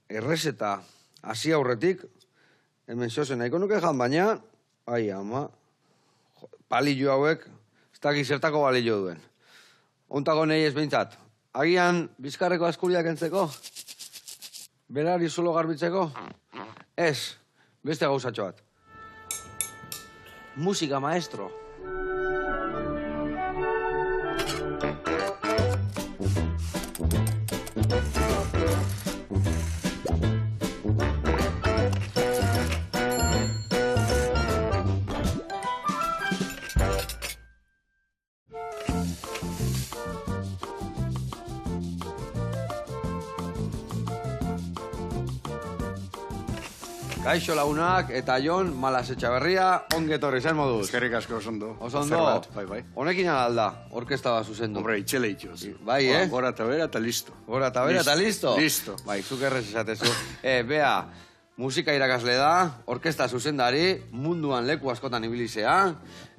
errezeta hasi aurretik, hemen zozen nahiko nuke jan, baina, ai ama, palillo hauek, ez dakit zertako balillo duen. Ontako nahi ez behintzat, agian bizkarreko askuriak entzeko? Berari zulo garbitzeko? Ez, beste gauzatxo bat. Musika maestro. Kaixo lagunak eta Jon Malas Etxaberria, ongetorri zen moduz. Eskerrik asko osondo. Osondo. Bai. Honekin alda, orkesta bat zuzendu. Hombre, itxele itxoz. Bai, Gora eta bera eta listo. Gora eta bera eta listo? Listo. Bai, zuk errez esatezu. Bea, musika irakasle da, orkesta zuzendari, munduan leku askotan ibilizea,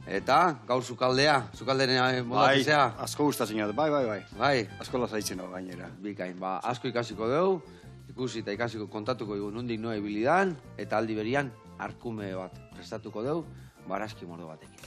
eta gaur zukalderen modatizea. Bai, asko gustatzen bai. Bai. Asko lazaitzen hau gainera. Bikain, asko ikasiko dugu, ikusi eta ikasiko kontatuko dugu nondik noa ibilidan, eta aldi berian arkume bat prestatuko dugu, barazki mordo batekin.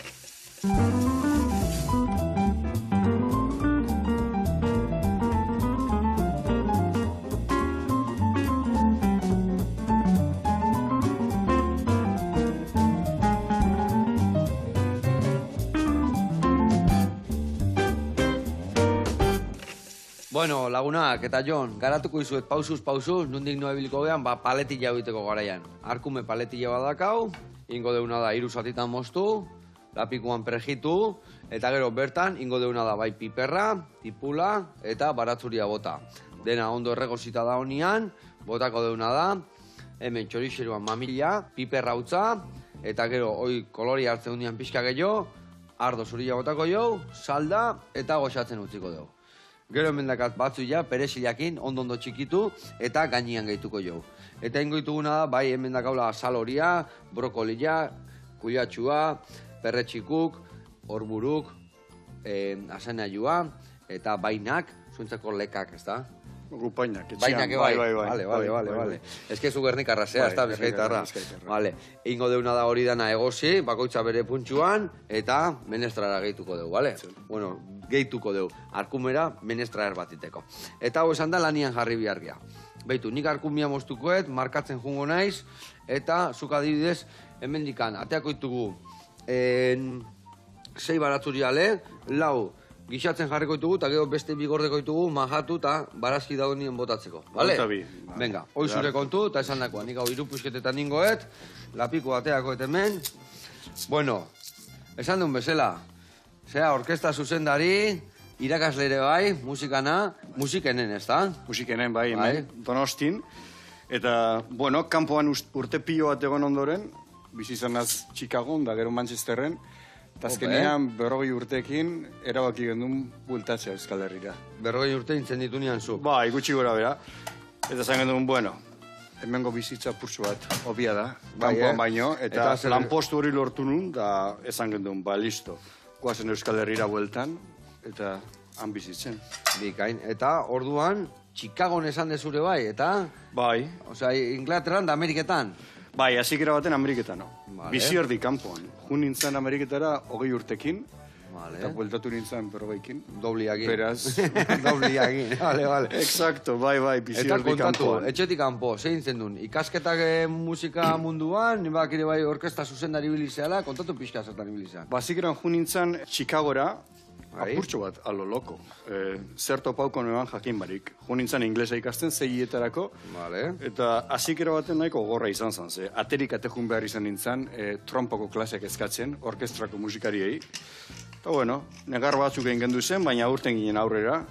Bueno, lagunak eta Jon, garatuko izuet pausuz, nondik noa ibiliko gehan, paletilla egiteko garaian. Arkume paletilla bat dakau, ingo deuna da 3 zatitan moztu, lapikuan prejitu, eta gero bertan, ingo deuna da bai piperra, tipula eta baratzuria bota. Dena ondo erregozita da honian, botako deuna da, hemen txorixeruan mamila, piperra utza, eta gero hoi kolori hartzen hundian pixka gehiago, ardo zurila botako jo, salda eta goxatzen utziko dugu. Gero hemendakat batzu ja, peresilakin, ondo txikitu, eta gainean gehituko jo. Eta ingo dituguna da, bai hemendakaula saloria, brokolia, kuiatxua, perretxikuk, orburuk, asenaiua, eta bainak, zuentzako lekak, ez da? Bainak, etxean. Bainak, Vale. Ez que zu gernikarra zea, ez da, bizkaitarra. Vale, ingo deuna da hori dana egosi, bakoitza bere puntxuan, eta menestrara gehituko dugu, vale? Bueno, gehituko dugu, arkumera menestra erbatiteko. Eta hau esan da lanian jarri bihargia. Beitu, nik arkumia moztukoet, markatzen jungo naiz, eta zuk adibidez, hemendikan, ateako ditugu 6 baratzuri ale, 4 gixatzen jarriko ditugu, eta gero beste bigordeko ditugu, majatu eta barazki dagoenien botatzeko. Vale? Venga, hoi zure kontu, eta esan dakoa, nik hau 3 puxketetan ningoet, lapiko ateakoet hemen. Bueno, esan duen bezala, zera, orkesta zuzendari, irakaslere bai, musikenen, ez da? Musikenen, bai, Donostin. Eta, bueno, kanpoan urte pilo bat egon ondoren, bizizanaz Chicagon, da gero Manchesterren, eta azkenean 40 urteekin erabaki gendun bultatzea Euskal Herrira. 40 urte intzen ditu nian zu? Bai, gutxi gora bera. Eta zan gendun, bueno, hemengo bizitza purtsu bat, obia da, kanpoan baino, eta lanpostu hori lortu nun, da esan gendun, listo. Guazen Euskal Herrira bueltan, eta han bizitzen. Bikain, eta orduan, Chicagon esan dezure bai, eta? Bai. Osea, Inglaterran da Ameriketan? Bai, azikera baten Ameriketan, no. Bizi erdi kanpoan. Jun nintzen Ameriketara 20 urtekin, eta bueltatu nintzen 40ekin. Dobliagin. Beraz. Dobliagin, bale. Exacto, bai, bizi erdi kanpoan. Eta kontatu, etxetik kanpo, zein zen duen, ikasketak musika munduan, nibak ere bai orkesta zuzendari bilizeala, kontatu pixka zertan bilizean. Bazikeran jun nintzen Chicagora, apurtxo bat, alo loko. Zerto pauko neban jakin barik. Jun nintzen inglesa ikasten, 6 eta azikera baten nahiko gorra izan zen, ze aterik atejun behar izan nintzen, trompako klaseak eskatzen, orkestrako musikariei. Eta bueno, negar batzuk egin gendu zen, baina urten ginen aurrera,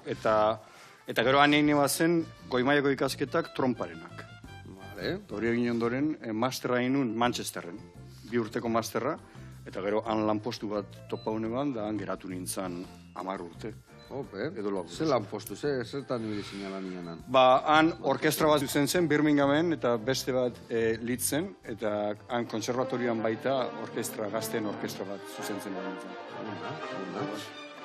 eta gero hanein zen goimaiako ikasketak tromparenak. Hori egin ondoren, masterra inun Manchesterren, 2 urteko masterra, eta gero han lanpostu bat topa honeban, da han geratu nintzen 10 urte. Ope, ze lanpostu, zertan ibilizina lan nianan? Han orkestra bat zuzen zen, Birminghamen, eta beste bat litzen, eta han konservatorian baita gazteen orkestra bat zuzen zen.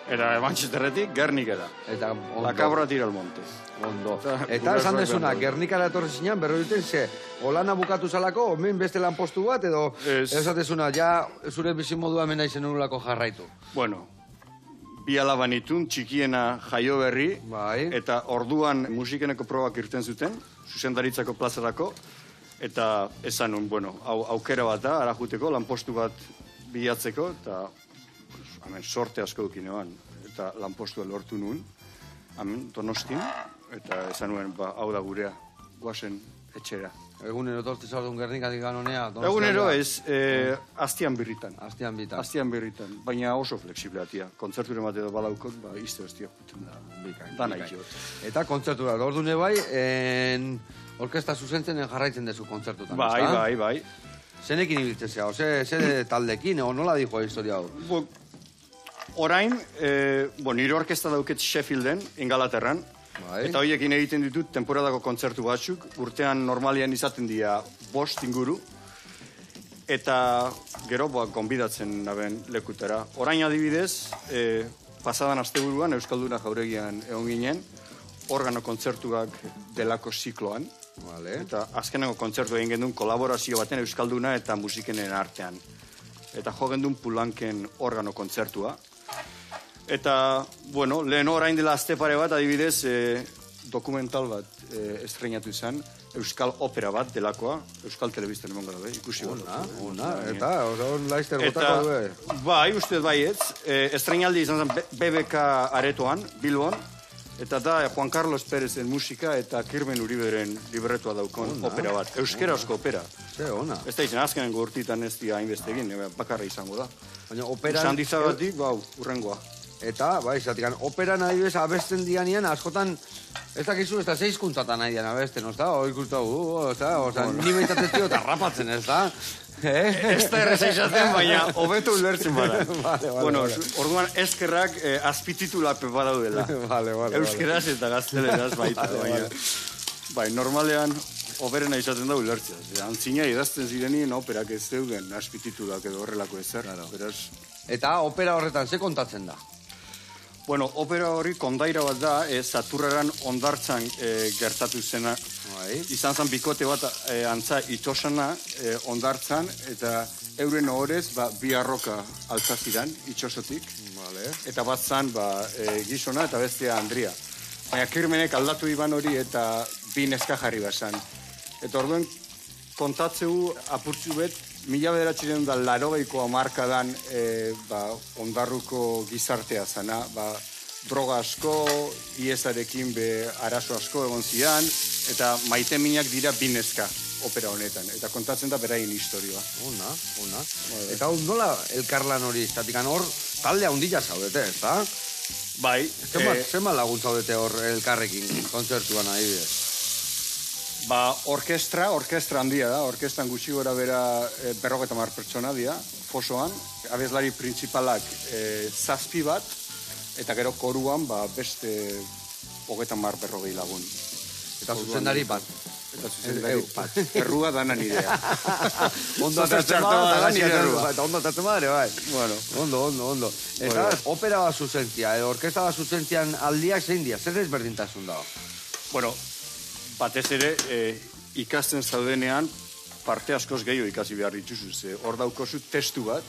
Eta Manchesterretik Gernikara. Eta La cabra tira al monte. Ondo. Eta esan dezuna, Gernikara etorri zinean, berro duten, olana bukatu zalako, omen beste lanpostu bat, edo esatezuna, ja zure bizimodua hemen naizen nulako jarraitu. Bueno, bi alaban itun, txikiena jaio berri, eta orduan musikeneko probak irten zuten, zuzendaritzako plazarako, eta esan nun, bueno, aukera bat da, arajuteko, lanpostu bat bilatzeko, eta sorte asko dukinean, eta lanpostua lortu nuen, Donostin, eta esan nuen, hau da gurea, guazen etxera. Egunero torte zaudun Gernikatik ganonea? Egunero ez, aztian birritan. Aztian birritan. Baina oso fleksibleatia. Kontzerturen bat edo balaukot, izte bestia. Dana ikiot. Eta kontzertura, ordune bai, orkesta zuzentzen jarraitzen dezu kontzertutan. Bai. Zenekin ibiltzen zea, ze taldekin, o nola dijo historia hau? Orain, nire orkesta dauket Sheffielden, Ingalaterran, eta horiekin egiten ditut temporadako kontzertu batzuk, urtean normalian izaten dira 5 inguru, eta gero gonbidatzen naben lekutera. Orain adibidez, pasadan asteburuan Euskalduna Jauregian egon ginen, organo kontzertuak delako zikloan, eta azkenengo kontzertu egin gendun kolaborazio baten Euskalduna eta musikenen artean. Eta jo gendun Pulanken organo kontzertua. Eta, lehen orain dela azte pare bat, adibidez, dokumental bat estreinatu izan, Euskal Opera bat delakoa, Euskal Telebisten emongo dabe, ikusi bat. Eta, hon laizter botako dube. Bai, ustez baietz, estreinaldi izan zen BBK aretoan, Bilbon, eta da Juan Carlos Pérezen musika eta Kirmen Uriberen libretua daukon opera bat, euskerazko opera. Ze, ona. Ez da izan, azkenen gortitan ez dia hainbeste egin, bakarra izango da. Baina operan... Izan dizagatik, urrengoa. Eta, zatikan, operan adibidez abesten dianian, askotan, ez dakizu, ez da 6 kuntzatan nahi dian abesten, ez da? Ikustu, ni behintatzen zio eta rapatzen, ez da? Ez da errezaizatzen, baina hobeto ulertzen bada. Orduan eskerrak azpititulape badaudela. Euskeraz eta gazteleraz baita. Bai, normalean, oberena izaten da ulertzea. Antzina idazten zirenien operak ez zeuden azpititulak edo horrelako ezer. Eta opera horretan, ze kontatzen da? Opera hori kondaira bat da, Zaturraran ondartzan gertatu zena. Izan zen bikote bat antza itosana ondartzan, eta euren horrez bi arroka altzaziran itxosotik. Eta bat zan gizona eta bestea Andria. Baina Kirmenek aldatu iban hori eta bi neska jarri bazan. Eta orduen kontatzeu apurtzu bet, 1980ko hamarkadan ondarruko gizartea zana, droga asko, iesarekin arazo asko egon zidan, eta maite minak dira bineska opera honetan, eta kontatzen da beraien historioa. Ona. Eta hau nola elkarlan hori, zatikan hor, talde handila zaudete, ez da? Bai. Zema lagun zaudete hor elkarrekin, kontzertuan adibidez? Orkestra handia da, orkestran gutxi gora bera 50 pertsona dira, fosoan, abeslari printzipalak 7 bat, eta gero koruan beste 30-40 lagun. Eta zuzendari bat. Eta zuzendari bat. Errua danan idea. Ondo atatzen badare, bai. Ondo. Eta opera bat zuzentzia, orkesta bat zuzentzian aldiak zein dia, zer ezberdintasun dago? Batez ere, ikasten zaudenean, parte askoz gehiago ikasi behar dituzu. Hor daukozu testu bat,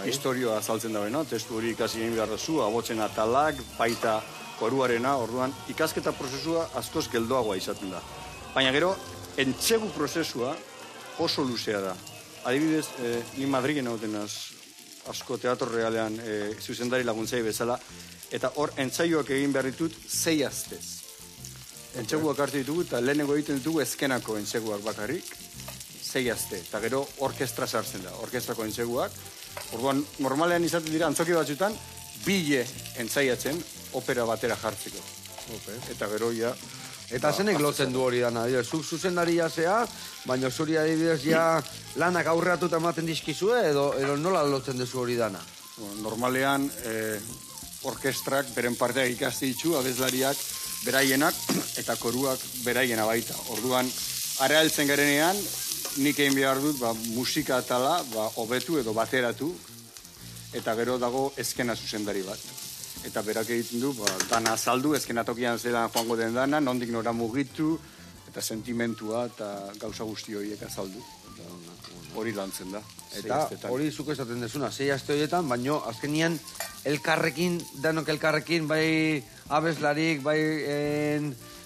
historioa azaltzen dagoena, testu hori ikasi egin behar duzu, abotzen atalak, baita koruarena, orduan ikasketa prozesua askoz geldoagoa izaten da. Baina gero, entzegu prozesua oso luzea da. Adibidez, ni Madrigen hauten asko teatro realean zuzendari laguntzai bezala, eta hor entzaioak egin behar ditut 6 astez. Entzeguak hartu ditugu, eta lehenengo egiten ditugu ezkenako entzeguak bakarrik, 6 aste, eta gero orkestra sartzen da, orkestrako entzeguak. Orduan, normalean izaten dira, antzoki batzutan, bile entzaiatzen opera batera jartzeko. Eta gero, ja... Eta zenek lotzen du hori dana, zuk zuzendaria zea, baina zuri adibidez ja lanak aurreatuta ematen dizkizue, edo nola lotzen duzu hori dana? Normalean, orkestrak beren parteak ikaste ditu, abeslariak beraienak eta koruak beraiena baita. Orduan, ara heltzen garenean, nik egin behar dut musika atala hobetu edo bateratu, eta gero dago ezkena zuzendari bat. eta berak egiten du, dana azaldu, eskenatokian zelan joango den dana, nondik nora mugitu, eta sentimentua eta gauza guzti horiek azaldu. Hori lantzen da. Eta hori zuko esaten desuna, 6 aste horietan, baino azkenian elkarrekin, danok elkarrekin, bai abeslarik, bai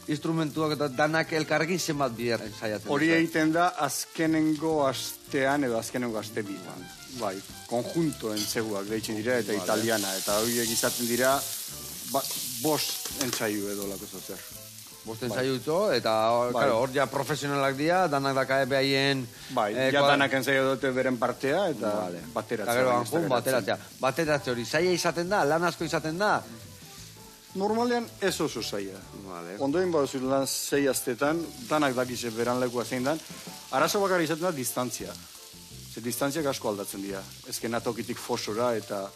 instrumentuak eta danak elkarrekin zenbat bider ensaiatzen. Hori egiten da azkenengo astean edo azkenengo aste bitan. Bai, konjunto entzeguak deitzen dira eta italiana. Eta horiek izaten dira 5 entzaiu edo lako zozer. 5 entzaiu ito, eta hor ja profesionalak dira, danak dakae behaien... Bai, ja danak entzaiu dute beren partea eta bateratzea. Eta gero anjun, bateratzea. Bateratzea hori, zaila izaten da, lan asko izaten da? Normalean ez oso zaila. Ondoen baduzu lan 6 astetan, danak dakize beran lekua zein dan, arazo bakar izaten da distantzia. Ze distantziak asko aldatzen dira. Ezken atokitik fosora eta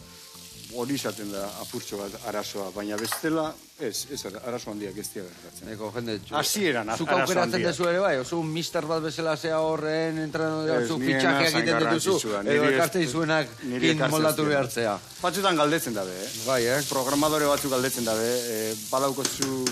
hori izaten da apurtxo bat arazoa, baina bestela ez arazo handiak ez dira gertatzen. Eko, jende, hasieran arazo handia. Zuk aukeratzen dezu ere bai, oso un mister bat bezala zea horren entrenadora, zuk fitxakeak egiten dituzu, edo ekartzen dizuenak moldatu behartzea. Batzutan galdetzen dabe, Bai, Programadore batzuk galdetzen dabe, badaukozu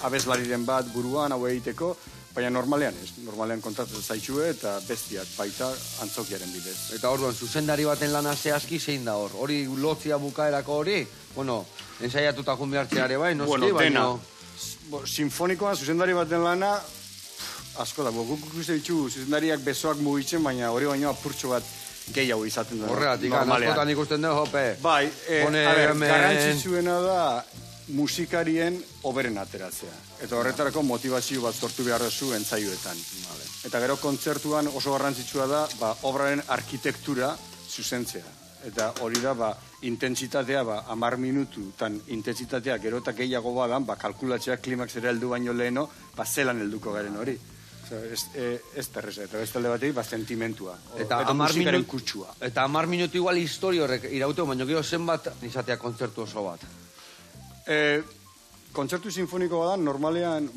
abeslariren bat buruan hau egiteko, baina normalean ez. Normalean kontatzen zaitxue eta bestiak baita antzokiaren bidez. Eta orduan, zuzendari baten lana zehazki zein da hor? Hori lotzia bukaerako hori? Bueno, ensaiatuta jun behartzeare bai, noski, baina... Sinfonikoan zuzendari baten lana, asko da, guk ikuste ditugu zuzendariak besoak mugitzen, baina hori baino apurtxo bat gehiago izaten da. Horregatik, askotan ikusten dugu, hope. Bai, garrantzitsuena da musikarien oberen ateratzea. Eta horretarako motivazio bat sortu behar duzu entzaiuetan. Eta gero kontzertuan oso garrantzitsua da obraren arkitektura zuzentzea. Eta hori da intentsitatea 10 minutu, tan intentsitatea gero eta gehiago badan, kalkulatzea klimaxera heldu baino leheno, zelan helduko garen hori. Ez terreza, eta beste alde batetik, sentimentua. Eta musikaren kutsua. Eta 10 minutu igual historio horrek irauteo, baina gero zenbat izatea kontzertu oso bat? Kontzertu sinfoniko badan, normalean,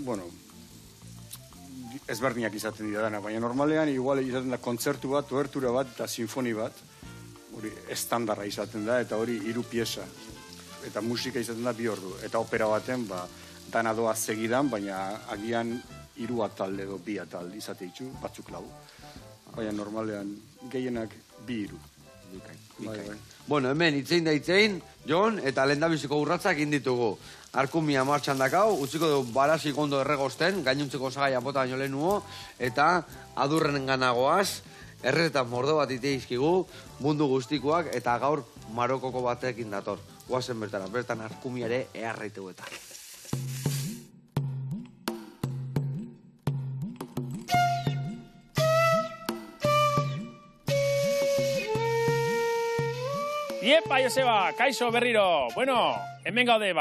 ezberdinak izaten dira dana, baina normalean igual izaten da kontzertu bat, obertura bat eta sinfoni bat, hori estandarra izaten da, eta hori 3 pieza. Eta musika izaten da 2 ordu. Eta opera baten, dana doa segidan, baina agian 3 atal edo 2 atal izate ditu, batzuk 4. Baina normalean gehienak 2-3. Bikain. Bueno, hemen itzein, Jon, eta lehendabiziko urratzak inditugu. Arkumia martxan dakau, utziko du barazik ondo erregosten, gainuntzeko osagai apota baino lehenuo, eta adurren ganagoaz, erretan mordo bat iteizkigu, mundu guztikoak, eta gaur Marokoko batekin dator. Guazen bertan arkumiare eharraitu eta. Iepa, Joseba, kaixo berriro. Bueno, hemen gaude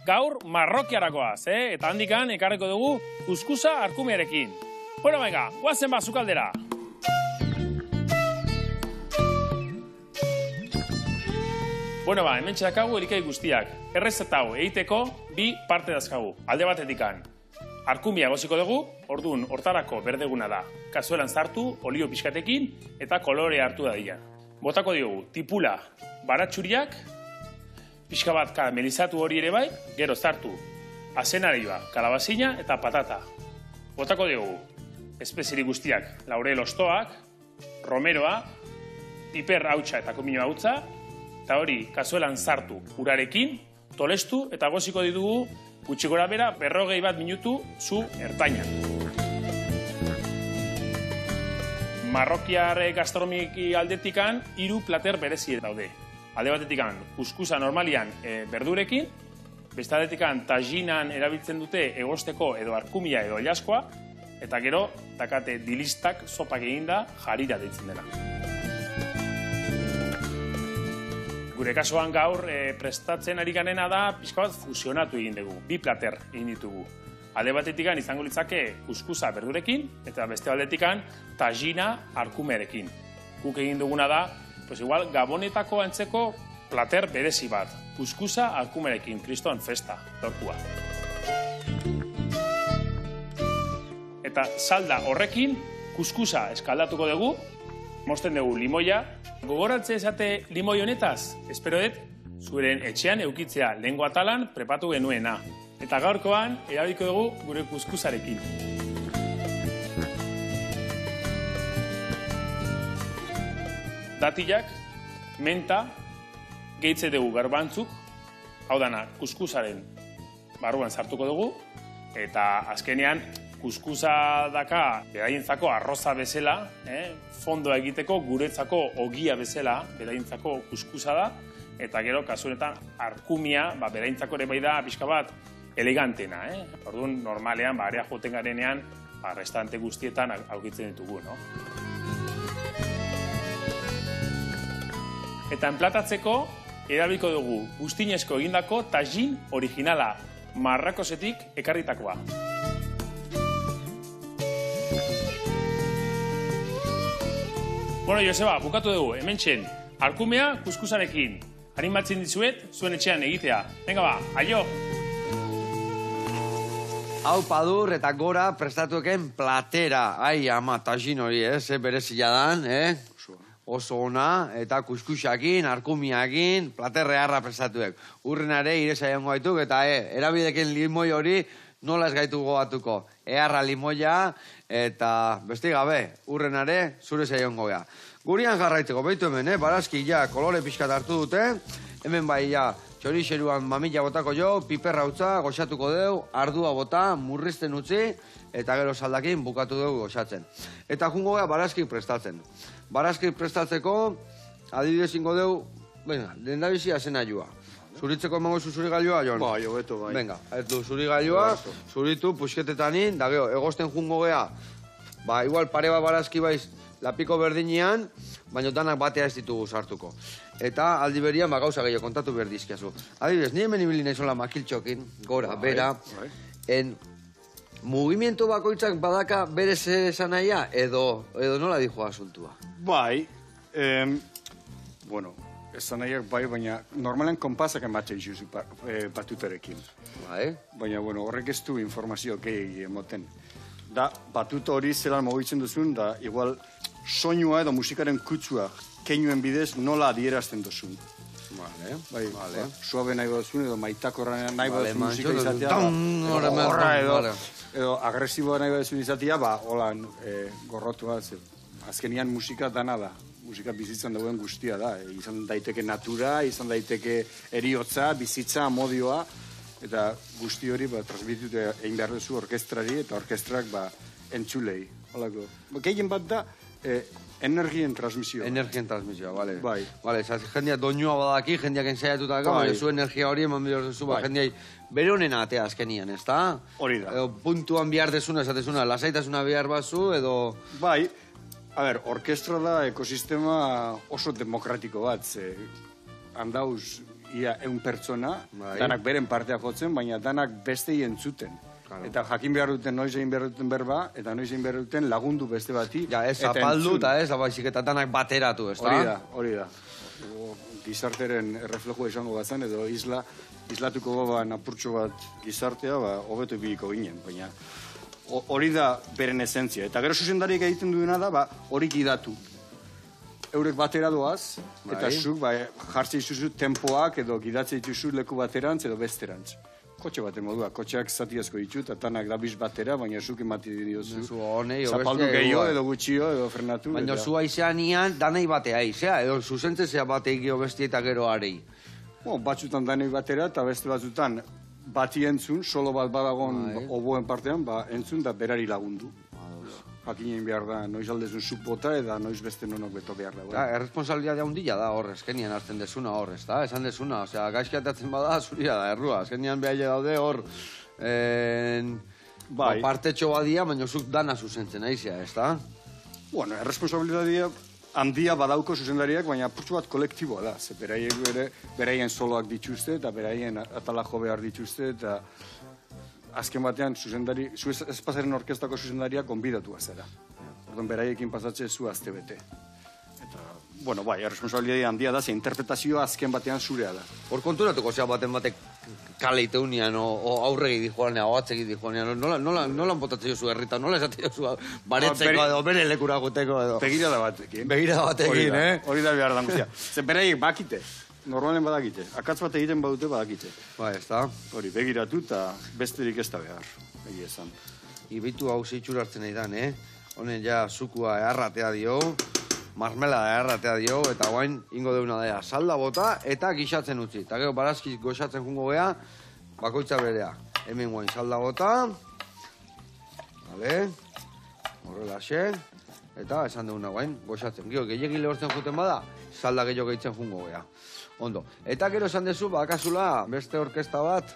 gaur Marrokiarakoaz, eta handikan ekarriko dugu kuskusa arkumiarekin. Bueno, venga, guazen zukaldera. Bueno, hemen txedakagu erikai guztiak. Errezetau egiteko 2 parte dazkagu. Alde batetikan, arkumia goziko dugu, orduan hortarako berdeguna da. Kazuelan sartu, olio pixkatekin, eta kolore hartu dadila. Botako diogu, tipula baratxuriak, pixka bat karamelizatu hori ere bai, gero zartu azenarioa, kalabazina eta patata. Botako diogu, espezieri guztiak, laurel ostoak, romeroa, piper hautsa eta komino hautsa, eta hori kazuelan sartu urarekin, tolestu eta goziko ditugu gutxi gora bera 41 minutu zu ertaina. Marrokiar gastronomiki aldetikan 3 plater berezi daude. Alde batetikan kuskusa normalian berdurekin, beste aldetikan tajinan erabiltzen dute egosteko edo arkumia edo ilaskoa, eta gero dakate dilistak sopak eginda jarira deitzen dena. Gure kasuan gaur prestatzen ari ganena da pixka bat fusionatu egin dugu, 2 plater egin ditugu. Alde batetikan izango litzake kuskusa berdurekin, eta beste aldetikan tajina arkumearekin. Guk egin duguna da, igual gabonetako antzeko plater berezi bat. Kuskusa arkumearekin, kriston festa, torkua. Eta salda horrekin, kuskusa eskaldatuko dugu, mosten dugu limoia. Gogoratze esate limoi honetaz, espero dut, zuren etxean eukitzea lehengo atalan prepatu genuena. Eta gaurkoan, erabiko dugu gure kuskusarekin. Datilak, menta, gehitze dugu garbantzuk, hau dana, kuskusaren barruan sartuko dugu, eta azkenean, kuskusa daka beraientzako arroza bezala, fondoa egiteko guretzako ogia bezala, beraientzako kuskusa da, eta gero, kasunetan, arkumia, beraientzako ere bai da, pixka bat, elegantena. Orduan, normalean, area joten garenean, restaurante guztietan aurkitzen ditugu, no? Eta enplatatzeko, erabiko dugu buztinezko egindako tajin originala, Marrakosetik ekarritakoa. Bueno, Joseba, bukatu dugu, hemen txen, arkumea kuskusarekin. Animatzen dizuet, zuen etxean egitea. Venga ba, aio! Hau padur eta gora prestatueken platera. Ai, ama, tajin hori, berezila dan, oso ona, eta kuskusakin, arkumiakin, platerre harra prestatuek. Urrenare iresa jango gaituk, eta erabideken limoi hori nola ez gaitu gogatuko. Eharra limoia, eta besti gabe, urrenare zure zaion gogea. Gurian jarraitzeko, behitu hemen, barazki ja, kolore pixkat hartu dute, hemen bai ja, txorixeruan mamila botako jo, piperra utza, goxatuko deu, ardua bota, murrizten utzi, eta gero saldakin bukatu dugu goxatzen. Eta jungo gea barazki prestatzen. Barazki prestatzeko, adibidez ingo deu, lehendabizi azena joa. Zuritzeko emango zu zuri gailua, Jon? Bai, hobeto, bai. Venga, ertu zuri gailua, zuritu, pusketetanin, da gero, egosten jungo gea, igual pare bat barazki baiz, lapiko berdinean, baina danak batea ez ditugu sartuko. Eta aldi berian gauza gehiago kontatu behar dizkiazu. Adibidez, ni hemen ibili naizola makiltxokin, gora, bera, mugimendu bakoitzak badaka bere zer esan nahia, edo nola dijo asuntua? Bai, bueno, esan nahiak bai, baina normalen konpasak ematzen juzu batutarekin. Bai? Baina, bueno, horrek ez du informazio gehi emoten. Da, batuta hori zelan mugitzen duzun, da, igual, soinua edo musikaren kutsua keinuen bidez nola adierazten duzun. Vale, bai, vale. Suabe nahi baduzun edo maitakorra nahi baduzun musika izatea, edo agresiboa nahi baduzun izatea, holan gorrotua, azkenian musika dana da. Musika bizitzan dagoen guztia da. Izan daiteke natura, izan daiteke eriotza, bizitza, amodioa, eta guzti hori transmitute egin behar duzu orkestrari, eta orkestrak entzulei. Gehien bat da, energien transmisioa. Energien transmisioa, bale. Bai. Bale, jendia doinua badaki, jendiak ensaiatutak, zu energia hori eman behar duzu, jendiai bere honena atea azkenian, ez da? Hori da. Edo puntuan bihar desuna, esatezuna, lasaitasuna bihar bazu, edo... Bai, a ber, orkestra da ekosistema oso demokratiko bat, handauz ia 100 pertsona, danak beren partea jotzen, baina danak bestei entzuten. Eta jakin behar duten noiz egin behar duten berba, eta noiz egin behar duten lagundu beste bati. Ja, ez zapaldu eta ez, baizik eta danak bateratu, ez da? Hori da. Gizarteren erreflejua izango batzen, edo islatuko apurtxo bat gizartea, hobeto ibiliko ginen, baina hori da beren esentzia. Eta gero zuzendariek egiten duena da, hori gidatu. Eurek batera doaz, eta zuk jartze dituzu tempoak edo gidatze dituzu leku baterantz edo besterantz. Kotxe baten modua, kotxeak zati asko ditu, eta tanak dabiz batera, baina zuk emati diozu. Zapaldu gehiago edo gutxio edo frenatu. Baina zu aizean ian, danei batea aizea, edo zuzentzezea batei geho besti eta gero arei. Batzutan danei batera, eta beste batzutan bati entzun, solo bat badagon oboen partean, entzun da berari lagundu. Jakinen behar da, noiz aldezun zuk bota, eta noiz beste nonok beto behar da. Erresponsabilidadea hundila da hor, ezkenian hartzen desuna hor, ez da? Esan desuna, gaizkiatatzen bada, zuria da, errua. Ezkenian behaile daude hor, partetxo badia, baina zuk dana zuzentzen aizea, ez da? Bueno, erresponsabilidadea handia badauko zuzendariak, baina purtsu bat kolektiboa da. Ze beraien soloak dituzte, eta beraien atalajo behar dituzte, eta azken batean, zuzendari, zu espazaren orkestako zuzendariak konbidatu azera. Orduan, beraiekin pasatze zu azte bete. Eta, bueno, erresponsabilidade handia da, ze interpretazioa azken batean zurea da. Hor konturatuko zea baten batek kaleite unian, o aurregi dijoanean, o atzegi dijoanean, nola botatzen jozu herrita, nola esatzen jozu baretzeko edo, bere lekura guteko edo. Begirada batekin. Begirada batekin, Hori da behar da guztia. Ze beraiek bakite. normalen badakite. Akatz bat egiten badute badakite. Bai, ez da. Hori, begiratu eta besterik ez da behar, egia esan. Ibitu hau zeitxura hartzen nahi dan, Honen ja zukua eharratea dio, marmelada eharratea dio, eta guain ingo deuna daia. Salda bota eta gixatzen utzi. Eta gero barazki goxatzen jungo gea, bakoitza berea. Hemen guain salda bota. Vale. Horrela xe. Eta esan duguna guain, goxatzen. Gio, gehiagile hortzen juten bada, salda gehiago gehitzen jungo gea. Ondo. Eta gero esan dezu, bakazula beste orkesta bat,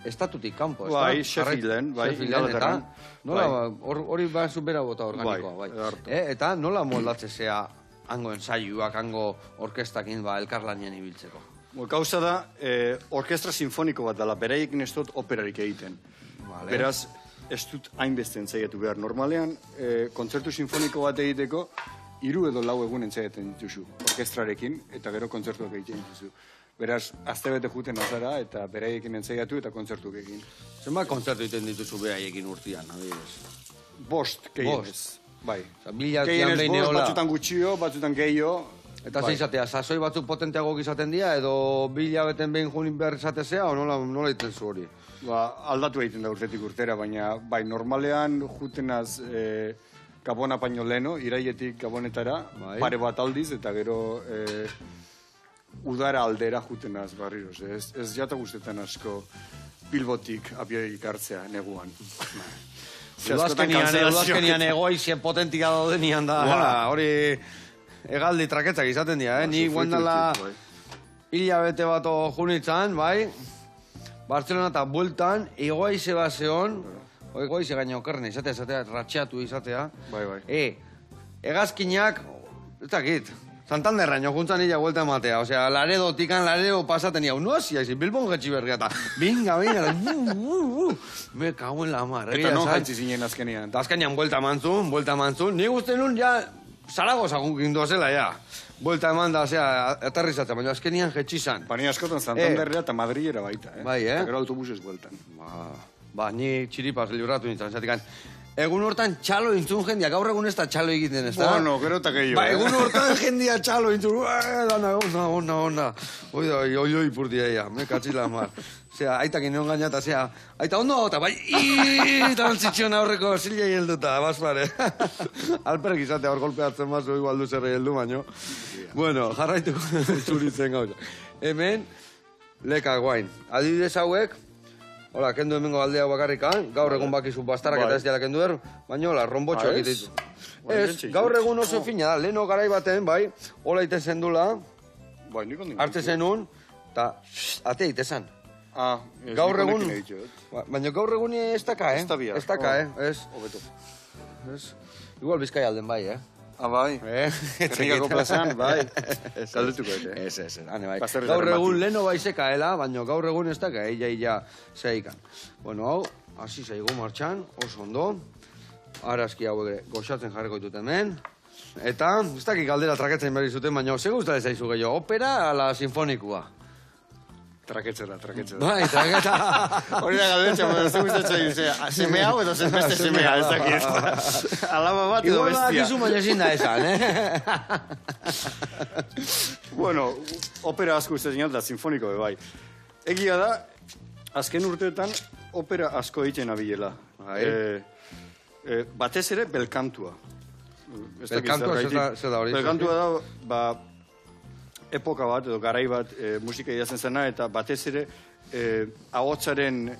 estatutik kanpo, ez da? Bai, Sheffielden, bai, Inglaterran. Nola, hori bazu bera bota organikoa, bai. Eta nola moldatze zea hango ensaiuak, hango orkestakin elkarlanien ibiltzeko? Gauza da, orkestra sinfoniko bat dela, beraiekin ez dut operarik egiten. Beraz, ez dut hainbeste entzaiatu behar. Normalean, kontzertu sinfoniko bat egiteko, 3 edo 4 egun entzaiaten dituzu, orkestrarekin, eta gero kontzertuak egiten dituzu. Beraz, aztebete juten azara, eta beraiekin entzaiatu eta kontzertuak egin. Zenbat kontzertu egiten dituzu beraiekin urtean, adibidez? 5, gehienez. Bai. Gehienez 5, batzutan gutxio, batzutan gehiago. Eta ze izatea, sasoi batzuk potenteago izaten dira, edo 2 hilabeten behin junin behar izatezea, o nola egiten zu hori? Aldatu egiten da urtetik urtera, baina bai, normalean jutenaz Gabona paino leno, iraietik Gabonetara, pare bat aldiz, eta gero udara aldera jutenaz barriroz. Ez jata guztetan asko Bilbotik abioik hartzea neguan. Udazkenian egoizien potentia daudenian da, hori egaldi traketzak izaten dira, Ni guendala hilabete bato junitzan, bai, Barcelona eta bueltan, egoize bat zeon, egoize gaina okerren izatea, ratxeatu izatea. Bai. Egazkinak, ez dakit, Santanderraino juntzan illa vuelta ematea, osea, Laredotikan, Laredo pasaten ia, unu hasia, Bilbon jetxi berria, eta binga, me cago en la mar. Eta non jantzi zinen azkenian? Azkenian vuelta mantzun, ni guzti nun, ja, Zaragoza gindu zela, ja. Vuelta eman da, osea, aterrizatzen, baina azkenian jetxi zan. Bani askotan Santanderra eta Madrilera baita, Bai, Eta gero autobusez bueltan. Ni txiripaz libratu nintzen, zatik. Egun hortan txalo intzun jendia, gaur egun ez da txalo egiten, ez da? Bueno, gero eta gehiago. Egun hortan jendia txalo intzun, dana, onda. Oi, purtia ia, me katxila mar. Osea, aitak ineon gainata, osea, aita ondo, eta bai, tantzitxion aurreko zilei helduta, baspare. Alperek izatea hor golpeatzen mazu, igual duzerre heldu, baino. Bueno, jarraituko txuritzen gauza. Hemen, leka guain. Adibidez hauek, hola, kendu hemengo aldea bakarrikan, gaur egun bakizu bastarak eta ez diala kendu er, baina hola, rombotxoak ititu. Gaur egun oso fina da, leheno garai baten, bai, hola iten zendula, hartze zenun, eta ate itezan. Gaur egun, baina gaur egun ez daka, Ez daka, ez. Igual Bizkai alden bai, Bai. Teknikako plazan, bai. Galdetuko, Ez, ane bai. Gaur egun leheno bai zekaela, baina gaur egun ez daka, ia zeikan. Bueno, hau, hasi zaigu martxan, oso ondo. Arazki hau goxatzen jarriko ditut hemen. Eta, ez dakik galdera traketzen berri zuten, baina ze guztare zaizu gehiago, opera ala sinfonikua? Traketzera. Bai, traketa. Hori da galdetxa, baina ze gustatzen izea. Seme hau edo zenbeste semea, ez dakit. Alaba bat edo bestia. Igual badakizu, baina ezin da esan, Bueno, opera asko ustetan da sinfoniko bai. Egia da, azken urteetan opera asko egiten abilela. Batez ere belkantua. Belkantua zer da hori? Belkantua da, epoka bat edo garai bat musika idazten zena eta batez ere ahotsaren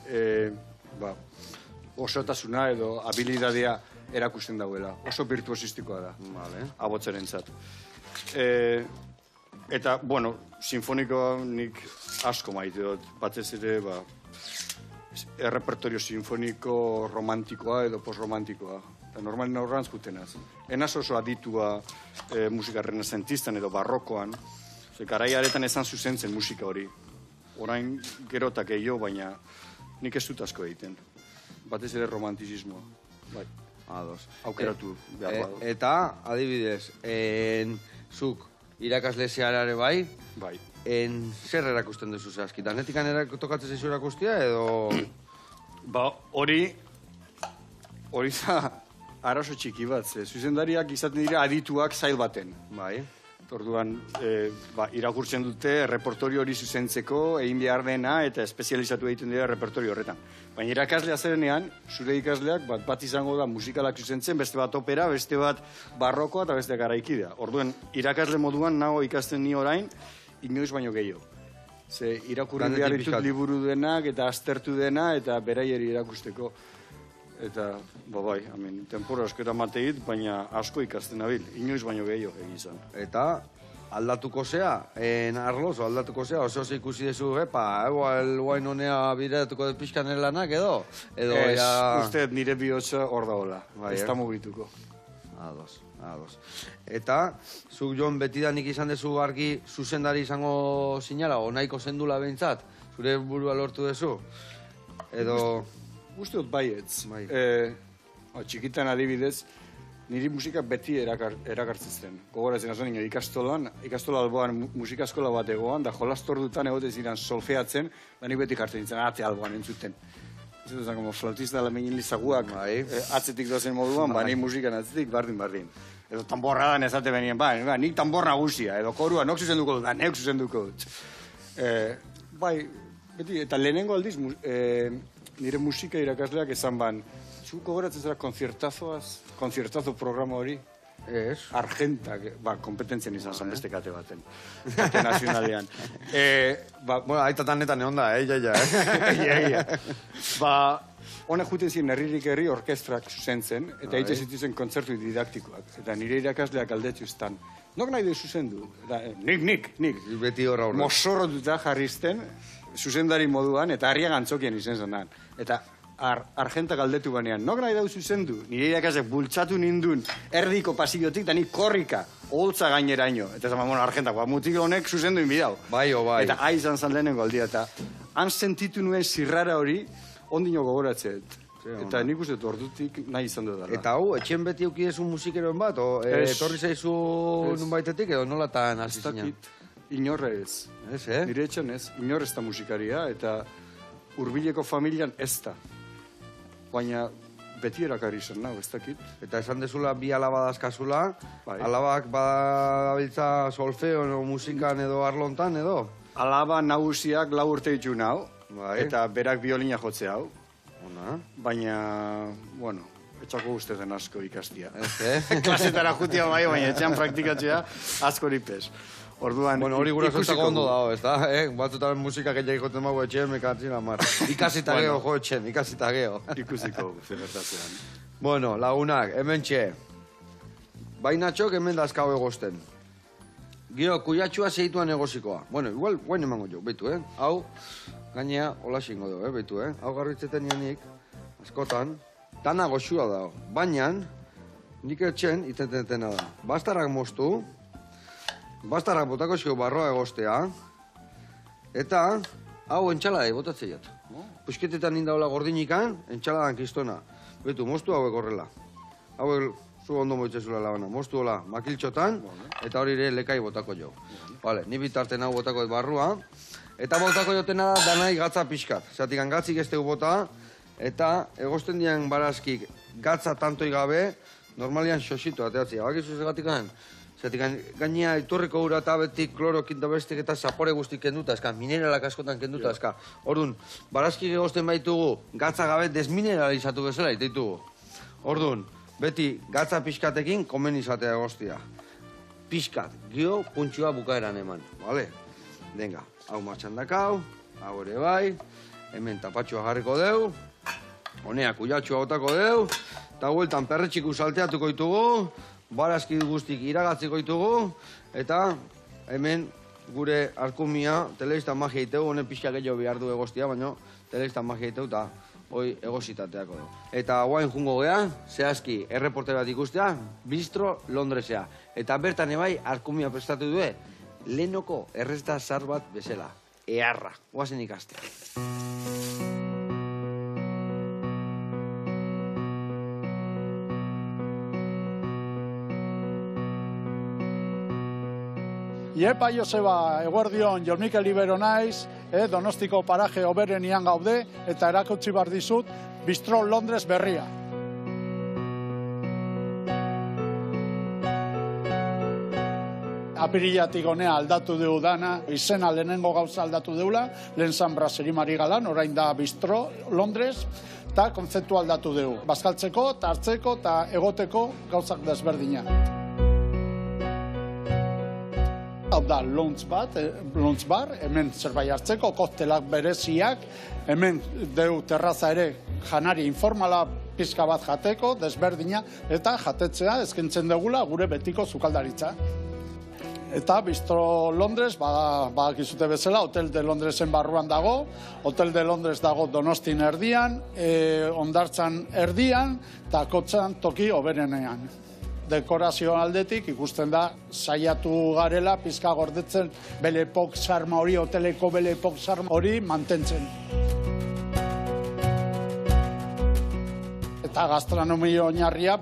osotasuna edo habilidadea erakusten dauela. Oso virtuosistikoa da, ahotsarentzat. Eta, bueno, sinfonikoa nik asko maite dut. Batez ere, errepertorio sinfoniko romantikoa edo posromantikoa. Eta normalin aurrantz gutenaz. Enaz oso aditua musika renesantistan edo barrokoan. Garai aretan ezan zuzentzen musika hori. Orain gero eta gehiago, baina nik ez dut asko egiten. Batez ere romantizismoa. Bai. Ados. Aukeratu behar badu. Eta, adibidez, zuk irakasle zeharare bai? Bai. Zer erakusten duzu zehazki? Danetikan tokatzen zaizu erakustia edo... Hori da arazo txiki bat, zuzendariak izaten dira adituak zail baten. Bai. Orduan, irakurtzen dute repertorio hori zuzentzeko, egin behar dena, eta espezializatu egiten dira repertorio horretan. Baina irakaslea zerenean, zure ikasleak bat izango da musikalak zuzentzen, beste bat opera, beste bat barrokoa eta beste garaikidea. Orduan, irakasle moduan nago ikasten ni orain, inoiz baino gehiago. Ze irakurri behar ditut liburu denak eta aztertu dena eta beraieri irakusteko. Eta, bai, tempora askera mateit, baina asko ikasten nabil, inoiz baino gehiago egizan. Eta aldatuko zea, arloz, aldatuko zea, oso ikusi dezu, guain honea bidatuko pixkan lanak edo? Ez, uste nire bihotza hor da hola, ez da mugituko. Ados. Eta, zuk Jon betidanik izan dezu argi zuzendari izango zinala, o nahiko zendula behintzat, zure burua lortu dezu? Edo... Uste dut baietz. Txikitan adibidez, niri musika beti erakartzen. Gogoratzen azan nio, ikastola alboan musikaskola bat egoan, da jolastordutan egote ziren solfeatzen, da nik beti jartzen nintzen, ate alboan entzuten. Ez dut, como flautista lamegin lizaguak, atzetik dozen moduan, nik musikan atzetik bardin. Edo tamborra da nezate benien, nik tambor nagusia, edo korua, nok zuzenduko dut, da neuk zuzenduko dut. Beti, eta lehenengo aldiz, nire musika irakasleak esan ban, zu gogoratzen zera konzertazo programa hori? Ez. Argentak, kompetentzian izan zan beste kate baten. Kate nazionalean. Bueno, aitatan netan egon da, Egia. Honek juten ziren herririk herri orkestrak zuzentzen, eta egiten zituzen kontzertu didaktikoak. Eta nire irakasleak aldetzu iztan. Nok nahi du zuzendu? Nik. Beti horra horra. Mosorrotuta jarrizten, zuzendari moduan, eta harriak antzokien izen zenan. Eta argentak aldetu banean, nok nahi dau zuzendu? Nire irakasleak bultzatu nindun erdiko pasillotik, da nik korrika, holtza gaineraino. Eta zaman, argentak, mutik honek zuzendu inbidau. Bai. Eta izan zan lehenengo aldia, eta han sentitu nuen zirrara hori, ondino gogoratzeet. Eta nik uste ordutik nahi izan dut dara. Eta hau, etxen beti eukidezu musikeroen bat, etorri zaizu nunbaitetik edo nolatan hasi zinen? Inorre ez. Nire etxan ez, inorre ez da musikaria, eta hurbileko familian ez da. Baina beti erakarri zen nago, ez dakit. Eta esan dezula bi alaba dazkazula, alabak badabiltza solfeo, musikan edo arlontan edo? Alaba nagusiak 4 urte ditu nau, eta berak biolina jotze hau. Baina, bueno, etxako ustezen asko ikastia. Klasetara jutia baina etxean praktikatzea asko ripez. Orduan, hori gura zentako ondo dago, ez da? Batzutan musika gehiagik joten mago etxean, mekatzen amar. Ikasita geho, jo etxen, ikasita geho. Ikusiko, zebertatzean. Bueno, lagunak, hemen txe. Bainatxok hemen dazkau egosten. Gio, kuiatxua zeituan egozikoa. Bueno, igual, guain emango jo, behitu, Hau, gainea, hola xingo do, behitu, Hau garritzeten nionik, askotan, dana goxua dago. Baina, nik etxen, itentetena da. Bastarrak moztu, bastarrak botako zio barroa egostea, eta hau entxaladei botatzeiat. Pusketetan nindaola gordinikan, entxaladan kistona. Betu, moztu hauek horrela. Hauek zu ondo moitzezula labana. Moztu hola makiltxotan, eta hori ere lekai botako jo. Vale, ni bitarten hau botako barrua. Eta botako jotena da danai gatza pixkat. Zatik gatzik ez tegu bota, eta egosten dian barazkik gatza tantoi gabe, normalian xositu ateatzea. Bakizu zegatikan? Zatik gainea iturriko ura eta betik kloro kinto bestik eta zapore guztik kenduta eska, mineralak askotan kenduta eska. Orduan, barazkik egosten baitugu gatza gabe desmineralizatu bezala iteitugu. Orduan, beti gatza pixkatekin komen izatea egostia. Pixkat, gio, puntxua bukaeran eman, bale? Denga, hau martxan dakau, hau ere bai, hemen tapatxua jarriko deu, honea kuiatxua botako deu, eta hueltan perretxiku salteatuko ditugu, barazki guztik iragatziko ditugu, eta hemen gure arkumia telebistan magia iteu, honen pixka gehiago behar du egostia, baina telebistan magia iteu eta hoi egositateako du. Eta guain jungo gea, zehazki erreporte bat ikustea, Bistro Londresea. Eta bertan ebai arkumia prestatu due, lehenoko errezta zar bat bezala. Earra, guazen ikastea. Iepa Joseba, eguerdion, Jon Mikel Ibero naiz, Donostiko paraje oberenian gaude, eta erakutsi bar dizut, Bistro Londres berria. apirilatik honea aldatu dugu dana, izena lehenengo gauza aldatu deula, lehen zan Braserimari galan, orain da Bistro, Londres, eta kontzeptu aldatu dugu. Bazkaltzeko, eta hartzeko, eta egoteko gauzak desberdina. Hau da, lounge bar, hemen zerbait hartzeko, koktelak bereziak, hemen deu terraza ere janari informala pizka bat jateko, desberdina, eta jatetzea eskaintzen dugula gure betiko sukaldaritza. Eta Bistro Londres, badakizute bezala, Hotel de Londresen barruan dago, Hotel de Londres dago Donostin erdian, Hondartzan erdian, eta Kotzan toki hoberenean. Dekorazio aldetik ikusten da saiatu garela pizka gordetzen bele epok sarma hori, hoteleko bele epok sarma hori mantentzen. Eta gastronomia oinarria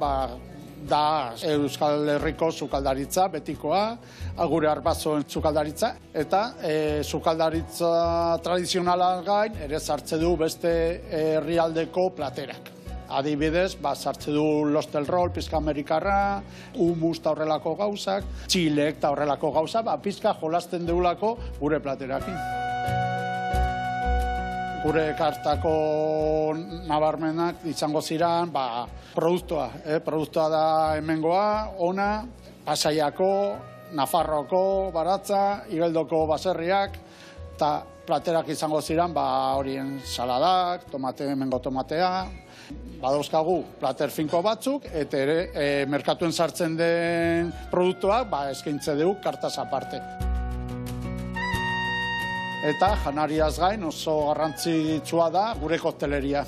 da Euskal Herriko sukaldaritza betikoa, gure arbazoen sukaldaritza, eta sukaldaritza tradizionala gain ere sartze du beste herrialdeko platerak. Adibidez, sartze du lostel roll, pizka amerikarra, hummus eta horrelako gauzak, txilek eta horrelako gauza, pizka jolasten deulako gure platerakin. Gure kartako nabarmenak izango ziren, produktua. Produktua da hemengoa, ona, Pasaiako, Nafarroko, Baratza, Igeldoko baserriak, eta platerak izango ziren, horien saladak, hemengo tomatea, badauzkagu plater finko batzuk, eta ere merkatuen sartzen den produktuak eskaintze dugu kartaz aparte. Eta janariaz gain oso garrantzitsua da gure kokteleria.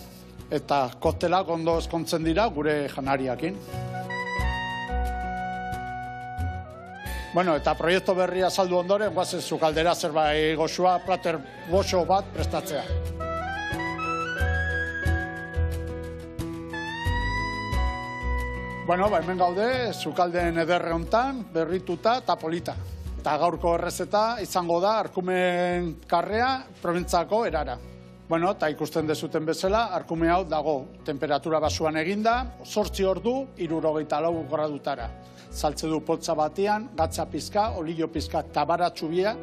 Eta koktelak ondo eskontzen dira gure janariakin. Eta proiektu berria saldu ondoren, guazen sukaldera zerbait goxua, plater goxo bat prestatzea. Hemen gaude, sukaldeen ederre hontan, berrituta eta polita. Eta gaurko errezeta izango da Arkumen karrea probintzako erara. Eta ikusten dezuten bezala, Arkume hau dago temperatura basuan eginda, 8 ordu, 64 gradutara. Saltze du poltsa batean, gatza pizka, olio pizka eta baratxubia.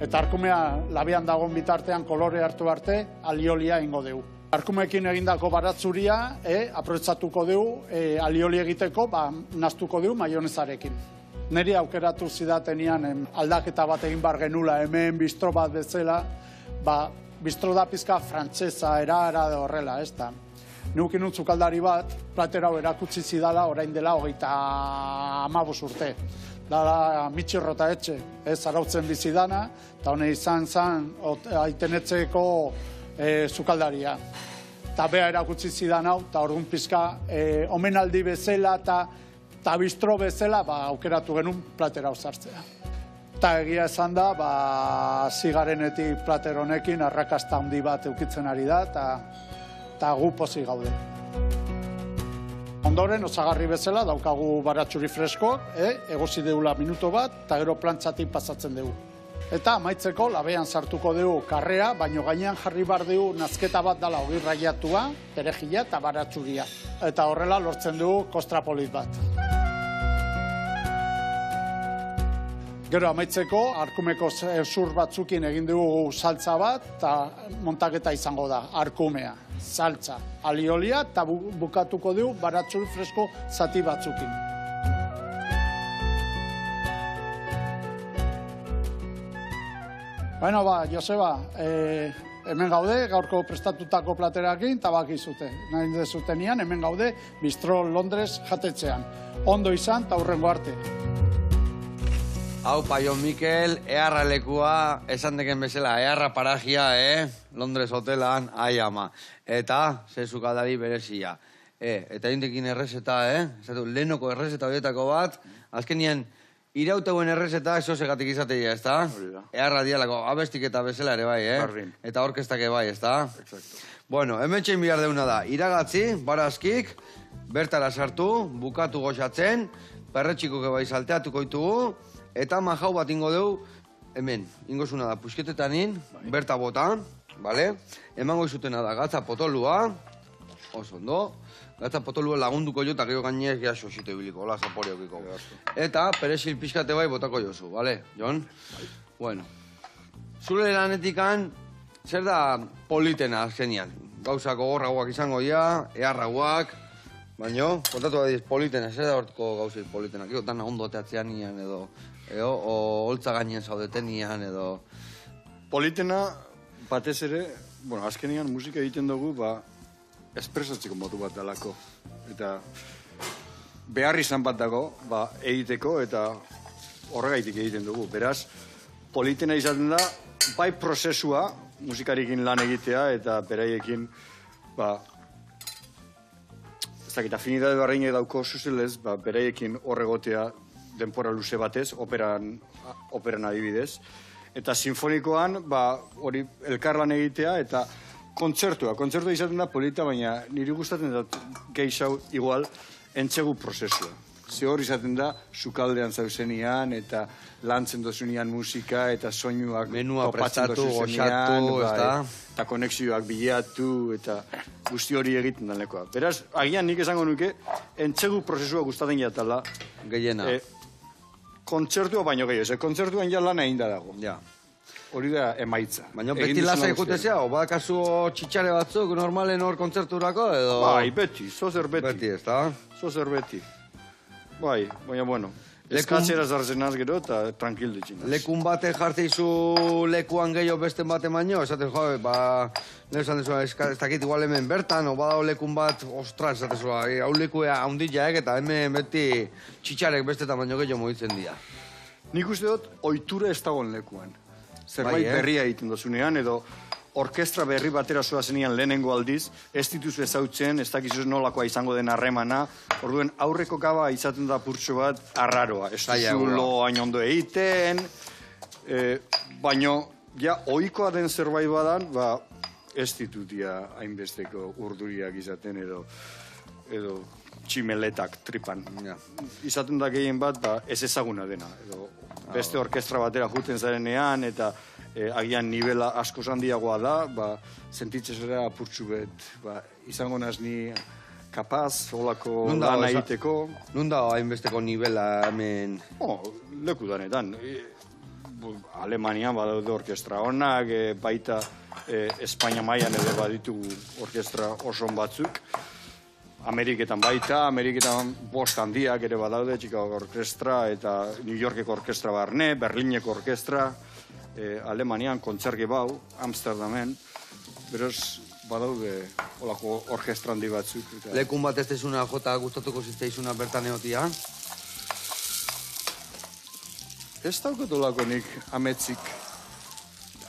Eta Arkumea labian dagoen bitartean kolore hartu arte, aliolia ingo dugu. Arkumekin egindako baratzuria, aprobetxatuko dugu, alioli egiteko, naztuko dugu maionezarekin. Neri aukeratu zidatenean aldaketa bat egin bar genula, hemen bistro bat bezala, bistro da pizka frantsesa, erara da horrela, ez da. Nukin utzukaldari bat, platera hau erakutsi zidala, orain dela 35 urte. Dala Mitxirrota etxe, zarautzen bizidana, eta hone izan zen aitenetzeko sukaldaria. Eta bea erakutsi zidan hau, eta orduan pizka omenaldi bezala eta bistro bezala aukeratu genuen platera hau sartzea. Eta egia esan da, zigarenetik plater honekin arrakasta handi bat eukitzen ari da, eta gu pozik gaude. Ondoren, osagarri bezala, daukagu baratxuri fresko, egozi deula minuto bat, eta gero plantxatik pasatzen dugu. Eta amaitzeko labean sartuko dugu karrea, baino gainean jarri bar dugu nazketa bat dala ogi raiatua, perejila eta baratxuria. Eta horrela lortzen dugu kostrapolit bat. Gero amaitzeko, Arkumeko zur batzukin egin dugu saltza bat, eta montaketa izango da, Arkumea, saltza, aliolia, eta bukatuko dugu baratxuri fresko zati batzukin. Joseba, hemen gaude, gaurko prestatutako platerakin, eta bakizute. Nahi dezutenian, hemen gaude, Bistro Londres jatetzean. Ondo izan, eta hurrengo arte. Hau, Jon Mikel, eharra lekua, esan deken bezala, eharra parajia, Londres hotelan, ai ama. Eta, ze sukaldari berezia. Eta indekin errezeta, lehenoko errezeta horietako bat, azkenien, irauteuen errezeta, esosegatik izateia, ez da? Eharra dialako, abestik eta bezala ere bai, Eta orkestak bai, ez da? Bueno, hemen txein bihar deuna da, iragatzi, barazkik, bertara sartu, bukatu goxatzen, perretxiko bai salteatuko ditugu, eta majau bat ingo dugu, hemen, ingozuna da, pusketetanin, berta bota, bale? Emango izutena da, gatza potolua, Oso, ondo. Gata potolua lagunduko jo, eta gero gainez gea sosite biliko, hola zaporeokiko. Eta perexil pixkate bai botako jozu, bale, Jon? Bueno. Zure lanetikan, zer da politena azkenian? Gauzak gogorragoak izango dira, eharragoak, baino, kontatu badiz, politena, zer da hortiko gauzik politena? Gero, dana ondo teatzean nian edo, holtza gainen zaudeten nian edo... Politena, batez ere, bueno, azkenian musika egiten dugu, espresatzeko modu bat dalako. Eta behar izan bat dago, egiteko, eta horregaitik egiten dugu. Beraz, politena izaten da, bai prozesua, musikarikin lan egitea, eta beraiekin, ez dakit, afinidade barrein edauko zuzelez, beraiekin horregotea denpora luze batez, operan adibidez. Eta sinfonikoan, hori elkarlan egitea, eta kontzertua izaten da polita, baina niri gustatzen da gehiago igual entzegu prozesua. Ze hori izaten da, sukaldean zauzenian, eta lantzen dozunean musika, eta soinuak menua prestatu, goxatu, eta konexioak bilatu, eta guzti hori egiten danekoa. Beraz, agian nik esango nuke, entzegu prozesua gustatzen jatala. Gehiena. Kontzertua baino gehiago, kontzertuan ja lan egin da dago. Ja. Hori da emaitza. Baina beti lasai jutezea, o badakazu txitxare batzuk normalen hor kontzerturako, edo... Bai, beti, zozer beti. Beti, ez da? Zozer beti. Bai, baina bueno, eskatzera zarzenaz gero eta tranquil ditxinaz. Lekun bate jarteizu lekuan gehiago beste bate baino, esaten jo, esan dezu, ez dakit igual hemen bertan, o badao lekun bat, ostras, esaten zu, hau lekua haunditxaek, eta hemen beti txitxarek beste tamaino gehiago moitzen dira. Nik uste dut, ohitura ez dagoen lekuan. Zerbait berria egiten dozunean, edo orkestra berri batera zoazenean lehenengo aldiz, ez dituzu ezautzen, ez dakizu nolakoa izango den harremana, orduen aurreko gaba izaten da purtsu bat arraroa. Ez duzu lo hain ondo egiten, baino, ja, ohikoa den zerbait badan, ez ditutia hainbesteko urduriak izaten, edo tximeletak tripan. Izaten da gehien bat, ez ezaguna dena, edo beste orkestra batera juten zarenean, eta agian nivela asko handiagoa da, sentitzezera apurtxu bet, izango naz ni kapaz, holako lana egiteko. Nun da hainbesteko nivela hemen? Leku danetan. Alemanian badaude orkestra honak, baita Espainia mailan ere baditugu orkestra oson batzuk. Ameriketan baita, Ameriketan bost handiak ere badaude, Chicago orkestra eta New Yorkeko orkestra barne, Berlineko orkestra, Alemanian kontzerge bau, Amsterdamen, beraz badaude olako orkestra handi batzuk. Lekun bat ez dezuna jota gustatuko zitzaizuna bertan egotia? Ez daukot olako nik ametzik.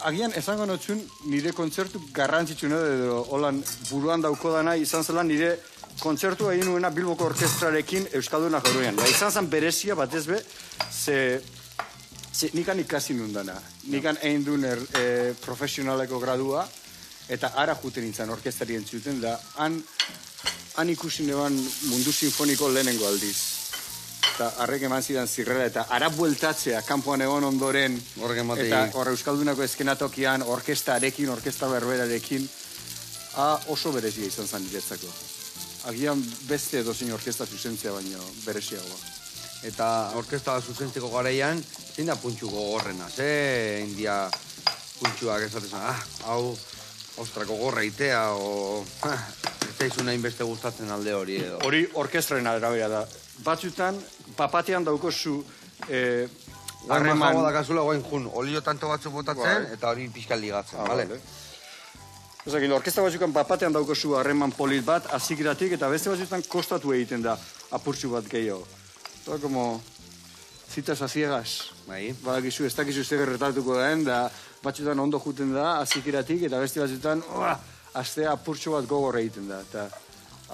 Agian esango notzun nire kontzertu garrantzitsuna edo holan buruan daukodana izan zela nire kontzertua egin nuena Bilboko orkestrarekin Euskalduna Joroian. Izan zen berezia batez be, ze nikan ikasi nundana. Nikan egin duen profesionaleko gradua, eta ara juten nintzen orkestrari entzuten, da han ikusi neban mundu sinfoniko lehenengo aldiz. Eta harrek eman zidan zirrera, eta ara bueltatzea, kanpoan egon ondoren, eta hor Euskaldunako eskenatokian, orkestrarekin, orkestra berberarekin, oso berezia izan zen niretzako. Agian beste edozein orkestra zuzentzea baino bereziagoa. Eta orkestra zuzentzeko garaian, zein da puntxu gogorrena, India puntxuak esatzen, hau, ostra, gogorra itea, o... Ez daizuna inbeste gustatzen alde hori edo. Hori orkestraren arabera da. Batzutan, papatean daukozu harreman... Jago dakazula goain jun, olio tanto batzuk botatzen, eta hori pixkal ligatzen, bale? Ezakin, orkestra batzukan bapatean daukozu harreman polit bat, azikiratik, eta beste batzutan kostatu egiten da apurtxu bat gehiago. Eta, como, zitas a ciegas. Badakizu, ez dakizu zer gertatuko den, da batzutan ondo juten da, azikiratik, eta beste batzutan, aztea apurtxu bat gogor egiten da. Eta,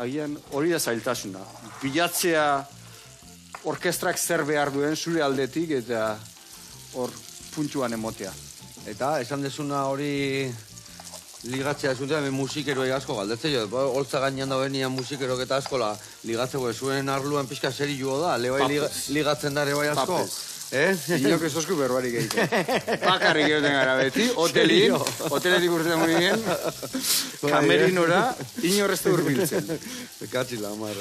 agian, hori da zailtasuna. Bilatzea orkestrak zer behar duen zure aldetik, eta hor puntxuan emotea. Eta, esan dezuna hori... Ligatzea zuten, hemen musikeroi asko galdetze jo. Holtza gainean da benian musikerok eta askola ligatzeko zuen arluan pixka seri jugo da. Lebai ligatzen da bai asko. Inok ez osku berbarik egiten. Bakarrik egiten gara beti, hoteletik urtean munien, kamerinora, inorrezte urbiltzen. Katzi la mar,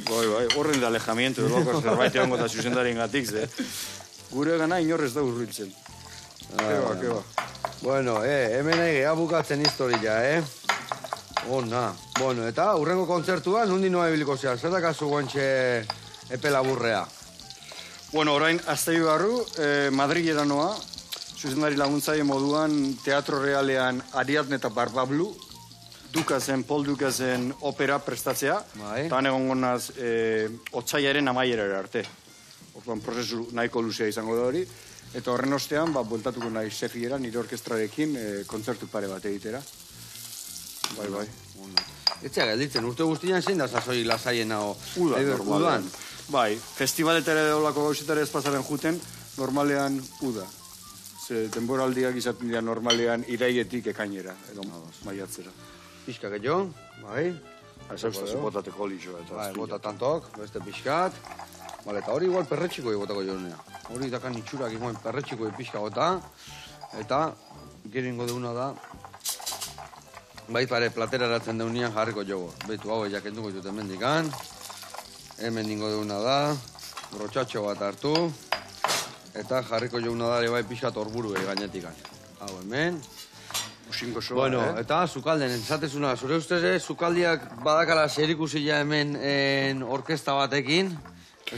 Bai, horren da alejamiento, zerbait egon gota zuzendarien gatik, gure gana inorrez da urbiltzen. Keba. Bueno, hemen egea bukatzen historia, Ona. Bueno, eta urrengo kontzertua, nundi noa ebiliko zea, zer dakazu guantxe epe laburrea? Bueno, orain, aztei barru, Madrilera noa, zuzendari laguntzaile moduan, Teatro Realean Ariadne eta Barbablu, Pol Dukasen opera prestatzea, eta egon gonaz, otsaiaren amaierara arte. Orduan, prozesu nahiko luzea izango da hori, eta horren ostean, bueltatuko nahi Sefiera, nire orkestrarekin, kontzertu pare bat egitera. Bai. Etxea gelditzen, urte guztian zein da sasoi lasaiena o... Udan. Bai, festivaletara edo olako gauzetara ez pasaren juten, normalean uda. Ze denboraldiak izaten dira normalean iraietik ekainera, edo maiatzera. Pixka gehiago, bai. Zauztazu botateko lixo. Bai, bota tantok, beste pixkat. Bale, eta hori igual perretxiko botako jonea. Hori dakan itxurak igual perretxiko pixka bota. Eta, geringo deuna da, baitare platera eratzen deunian jarriko jogo. Beitu hau egak enduko jute mendikan. Hemen ningo deuna da, brotxatxo bat hartu. Eta jarriko joguna da ere bai pixkat orburu gainetikan. Hau hemen. Usinko soa, Bueno, eta sukalden, entzatezuna, zure ustez, sukaldiak badakala zerikusia hemen orkesta batekin,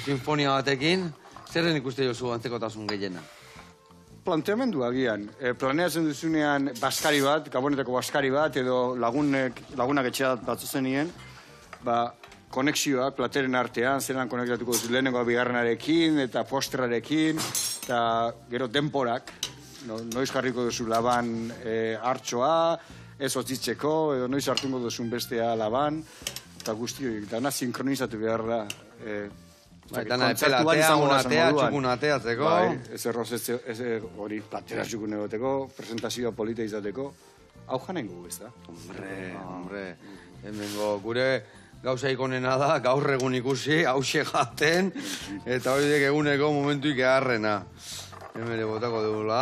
sinfonia batekin, zerren ikuste jozu antzekotasun gehiena? Planteamendu agian. Planeatzen duzunean baskari bat, Gabonetako baskari bat, edo lagunak etxeat batzuzenien, konexioak plateren artean, zeran konektatuko duzu lehenengo bigarrenarekin, eta posterarekin, eta gero denporak, noiz jarriko duzu laban hartxoa, ez otzitzeko, edo noiz hartungo duzun bestea laban, eta guztioik, dana sinkronizatu behar da. Dana epelatea, unatea, txukunatea, zeko. Bai, ez hori platera txukun egoteko, presentazioa polita izateko, hau janengo, ez da? Hombre, hemengo gure gauza ikonena da, gaur egun ikusi, hause jaten, eta hori dek eguneko momentu ikearrena. Hemen botako dugula.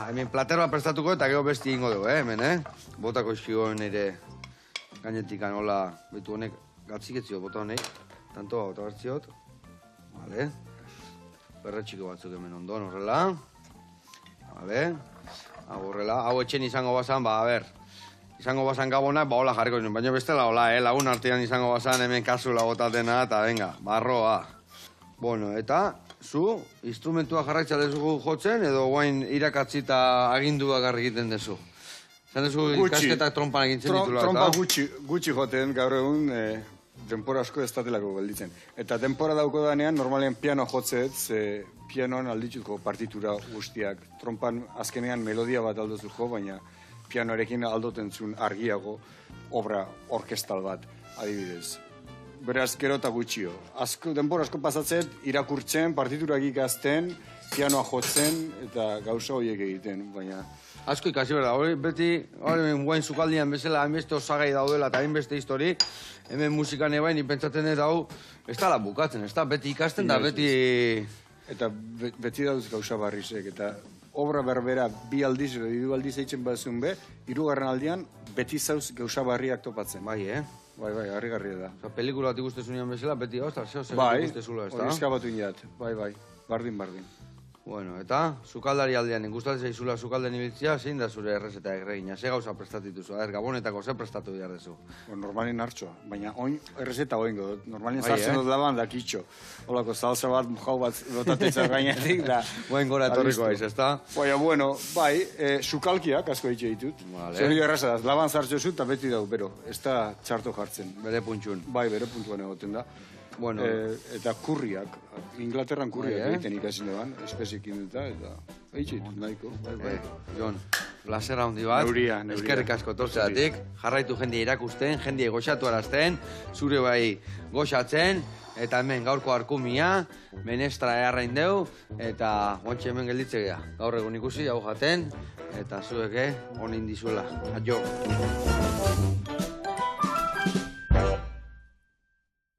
Hemen platerba prestatuko eta gero besti ingo dugu, hemen, Botako iskigoen ere gainetikan, hola, betu honek gatziketzio, bota honek, tanto hau eta bertziot. Vale. Perretxiko batzuk hemen ondon, horrela. Vale. Hau horrela, hau etxen izango bazan, izango bazan gabonak, hola jarriko zuen, baina bestela, hola, lagun artean izango bazan, hemen kasula botatena, eta venga, barroa. Bueno, eta zu, instrumentua jarraitza dezugu jotzen, edo guain irakatzita agindua garri egiten dezu? Zan dezu ikasketak trompan egintzen ditula, eta? Trompa gutxi joten, gaur egun, denpora asko ez datelako gelditzen. Eta denpora dauko danean, normalean piano jotzet, pianoan alditzuko partitura guztiak. Trompan azkenean melodia bat aldozuko, baina pianoarekin aldoten zuen argiago obra orkestal bat, adibidez. Beraz, gero eta gutxio. Denbora asko pasatzet, irakurtzen, partiturak ikazten, pianoa jotzen, eta gauza horiek egiten, baina... Asko ikasi berda, hori beti, guain sukaldian bezala, hainbeste osagai daudela eta hainbeste histori, hemen musikan ebain, ipentsatzen ez hau, ez da bukatzen, ez da, beti ikasten da, beti... Eta beti dauz gauza barrizek, eta obra berbera bi aldiz, edo hiru aldiz eitzen bazun be, hirugarren aldian, beti zauz gauza barriak topatzen. Bai, Bai, harrigarria da. Osa, pelikula bat ikustezunean bezala, beti hau, zeo ikustezula, ez da? Bai, hori eskabatu inat, bai, bardin. Bueno, eta, sukaldari aldean, gustatzen zaizula sukalden ibiltzia, zein da zure errezeta egregina? Ze gauza prestatituzu, Gabonetako ze prestatu behar dezu? Normalin hartxoa, baina oin errezeta oingo dut. Normalin zartzen dut laban da kitxo. Holako salsa bat, jau bat dotatetzen gainetik, da... Boen gora etorriko aiz, ez da? Baina, bueno, bai, sukalkiak asko hitxe ditut. Zer hori errezataz, laban zartzo zu, eta beti dau, bero, ez da txarto jartzen. Bere puntxun. Bai, bere puntuan egoten da. Bueno, eta kurriak, Inglaterran kurriak egiten ikasin eban, espezikin eta eitxe ditut nahiko. Jon, placer handi bat, eskerrik asko tortzeatik, jarraitu jendia irakusten, jendia goxatu arazten, zure bai goxatzen, eta hemen gaurko arkumia, menestra eharrain deu, eta guantxe hemen gelditzea. Gaur egun ikusi, hau jaten, eta zueke honin dizuela. Adio.